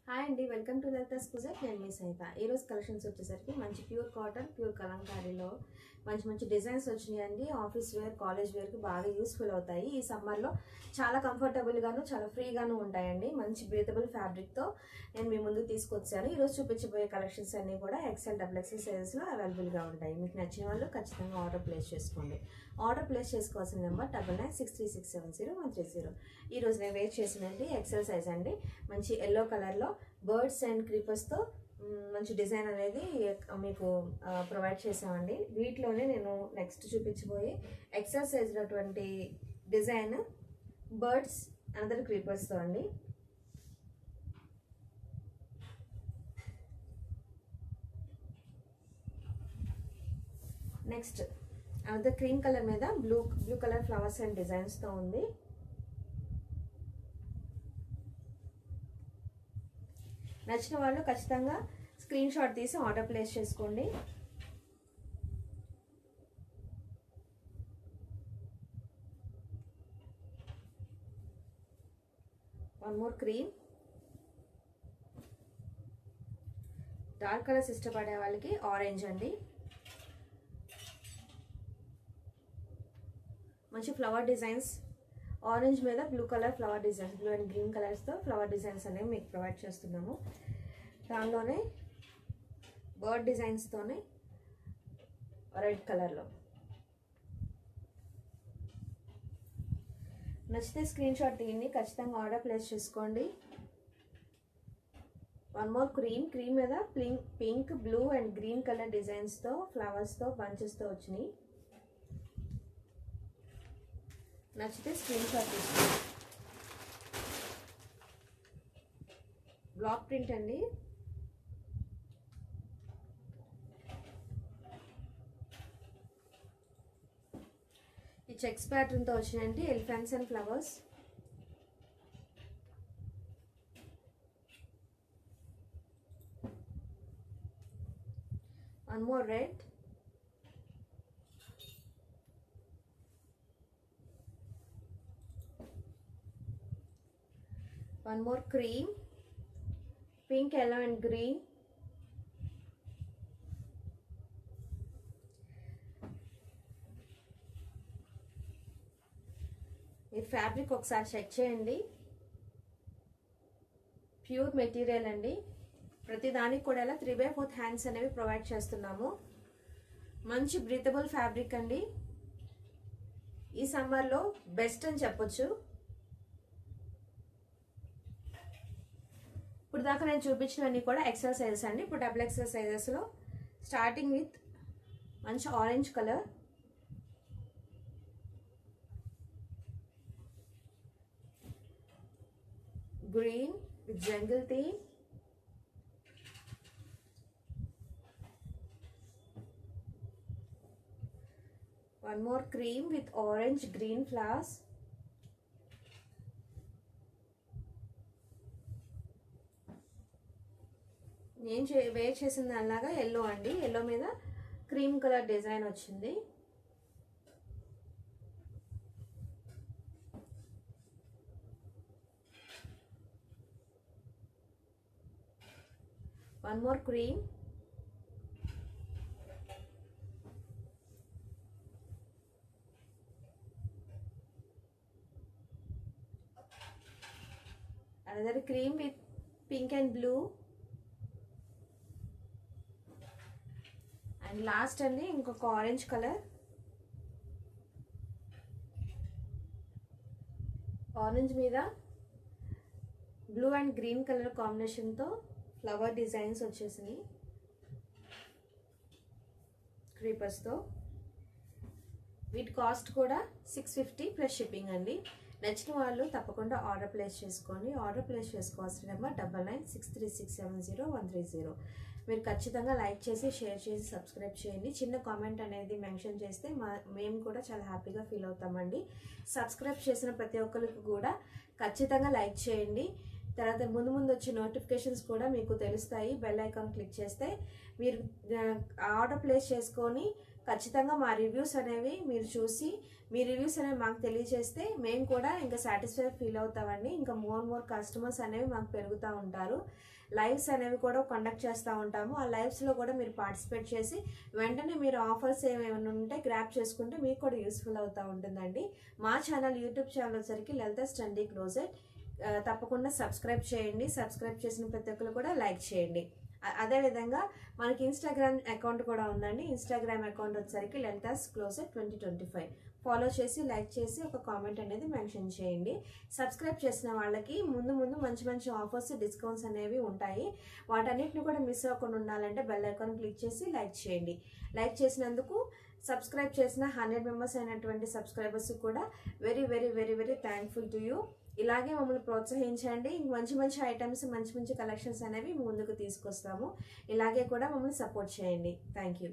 Hi అండి, welcome to Lalitha's కుజెట్. నేను మీ సహిత. ఈరోజు కలెక్షన్స్ వచ్చేసరికి మంచి ప్యూర్ కాటన్, ప్యూర్ కలంకారీలో మంచి మంచి డిజైన్స్ వచ్చినాయండి. ఆఫీస్ వేర్, కాలేజ్ వేర్కి బాగా యూస్ఫుల్ అవుతాయి. ఈ సమ్మర్లో చాలా కంఫర్టబుల్గాను, చాలా ఫ్రీగాను ఉంటాయండి. మంచి బ్రీతబుల్ ఫ్యాబ్రిక్తో నేను మీ ముందుకు తీసుకొచ్చాను. ఈరోజు చూపించబోయే కలెక్షన్స్ అన్నీ కూడా XL, XXL సైజెస్లో అవైలబుల్గా ఉంటాయి. మీకు నచ్చిన వాళ్ళు ఖచ్చితంగా ఆర్డర్ ప్లేస్ చేసుకోండి. ఆర్డర్ ప్లేస్ చేసుకోవాల్సిన నెంబర్ 999636700130. ఈరోజు నేను వెయిట్ చేసినండి XL సైజ్ అండి. మంచి ఎల్లో కలర్లో బర్డ్స్ అండ్ క్రీపర్స్తో మంచి డిజైన్ అనేది మీకు ప్రొవైడ్ చేసామండి. వీటిలోనే నేను నెక్స్ట్ చూపించబోయే XL సైజ్ అటువంటి డిజైన్ బర్డ్స్ అందరు క్రీపర్స్తో అండి. నెక్స్ట్ అనదర్ క్రీమ్ కలర్ మీద బ్లూ కలర్ ఫ్లవర్స్ అండ్ డిజైన్స్తో ఉంది. నచ్చిన వాళ్ళు ఖచ్చితంగా స్క్రీన్ షాట్ తీసి ఆర్డర్ ప్లేస్ చేసుకోండి. One more cream. Dark colours ఇష్టపడే వాళ్ళకి ఆరెంజ్ అండి. మంచి ఫ్లవర్ డిజైన్స్, ఆరెంజ్ మీద blue colour flower designs, blue and green కలర్స్తో ఫ్లవర్ డిజైన్స్ అనేవి మీకు ప్రొవైడ్ చేస్తున్నాము. దానిలోనే బర్డ్ డిజైన్స్తోనే రెడ్ కలర్లో. నచ్చితే స్క్రీన్ షాట్ తీయండి, ఖచ్చితంగా ఆర్డర్ ప్లేస్ చేసుకోండి. వన్ మోర్ క్రీమ్ మీద pink, blue and green colour డిజైన్స్తో, ఫ్లవర్స్తో, బంచెస్తో వచ్చినాయి. నచ్చితే స్క్రీన్ షాట్ తీసుకోండి. బ్లాక్ ప్రింట్ అండి. ఈ చెక్స్ ప్యాటర్న్తో వచ్చినాయండి elephants and flowers. One more red. One more cream, pink, yellow and green. ఈ ఫ్యాబ్రిక్ ఒకసారి చెక్ చేయండి. ప్యూర్ మెటీరియల్ అండి. ప్రతి దానికి కూడా 3/4 హ్యాండ్స్ అనేవి ప్రొవైడ్ చేస్తున్నాము. మంచి బ్రీతబుల్ ఫ్యాబ్రిక్ అండి. ఈ సమ్మర్లో బెస్ట్ అని చెప్పొచ్చు. ఇప్పుడు దాకా నేను చూపించినవన్నీ కూడా XL సైజెస్ అండి. ఇప్పుడు XXL సైజెస్లో స్టార్టింగ్ విత్ మంచి orange colour, green with jungle theme, one more cream with orange green flowers, నేను వేర్ చేసిన దానిలాగా ఎల్లో అండి. ఎల్లో మీద క్రీమ్ కలర్ డిజైన్ వచ్చింది. One more cream, another cream with pink and blue, and last అండి ఇంకొక orange colour. Orange మీద blue and green colour కాంబినేషన్తో ఫ్లవర్ డిజైన్స్ వచ్చేసినాయి క్రీపర్స్తో. వీటి కాస్ట్ కూడా 650 ప్లస్ షిప్పింగ్ అండి. నచ్చిన వాళ్ళు తప్పకుండా ఆర్డర్ ప్లేస్ చేసుకోండి. ఆర్డర్ ప్లేస్ చేసుకోవాల్సిన నెంబర్ 999636700130. మీరు ఖచ్చితంగా లైక్ చేసి, షేర్ చేసి, సబ్స్క్రైబ్ చేయండి. చిన్న కామెంట్ అనేది మెన్షన్ చేస్తే మేము కూడా చాలా హ్యాపీగా ఫీల్ అవుతామండి. సబ్స్క్రైబ్ చేసిన ప్రతి ఒక్కరికి కూడా ఖచ్చితంగా లైక్ చేయండి. తర్వాత ముందు వచ్చే నోటిఫికేషన్స్ కూడా మీకు తెలుస్తాయి. బెల్ ఐకాన్ క్లిక్ చేస్తే మీరు ఆర్డర్ ప్లేస్ చేసుకొని ఖచ్చితంగా మా రివ్యూస్ అనేవి మీరు చూసి మీ రివ్యూస్ అనేవి మాకు తెలియజేస్తే మేము కూడా ఇంకా సాటిస్ఫై ఫీల్ అవుతామండి. ఇంకా మోర్ కస్టమర్స్ అనేవి మాకు పెరుగుతూ ఉంటారు. లైవ్స్ అనేవి కూడా కండక్ట్ చేస్తూ ఉంటాము. ఆ లైవ్స్లో కూడా మీరు పార్టిసిపేట్ చేసి వెంటనే మీరు ఆఫర్స్ ఏమైనా ఉంటే గ్రాప్ చేసుకుంటే మీకు కూడా యూస్ఫుల్ అవుతూ ఉంటుందండి. మా ఛానల్ యూట్యూబ్ ఛానల్ వచ్చరికి లలితాస్ ట్రెండీ క్లోజెట్. తప్పకుండా సబ్స్క్రైబ్ చేయండి. సబ్స్క్రైబ్ చేసిన ప్రతి ఒక్కరు కూడా లైక్ చేయండి. అదేవిధంగా మనకి ఇన్స్టాగ్రామ్ అకౌంట్ కూడా ఉందండి. ఇన్స్టాగ్రామ్ అకౌంట్ వచ్చేసరికి లలితాస్ క్లోజెట్ 2025. ఫాలో చేసి లైక్ చేసి ఒక కామెంట్ అనేది మెన్షన్ చేయండి. సబ్స్క్రైబ్ చేసిన వాళ్ళకి ముందు మంచి ఆఫర్స్ డిస్కౌంట్స్ అనేవి ఉంటాయి. వాటన్నిటిని కూడా మిస్ అవ్వకుండా ఉండాలంటే బెల్ ఐకాన్ క్లిక్ చేసి లైక్ చేయండి. లైక్ చేసినందుకు సబ్స్క్రైబ్ చేసిన 100 మెంబర్స్ అయినటువంటి సబ్స్క్రైబర్స్ కూడా very very very very thankful to you. ఇలాగే మమ్మల్ని ప్రోత్సహించండి. మంచి ఐటమ్స్ మంచి కలెక్షన్స్ అనేవి ముందుకు తీసుకొస్తాము. ఇలాగే కూడా మమ్మల్ని సపోర్ట్ చేయండి. Thank you.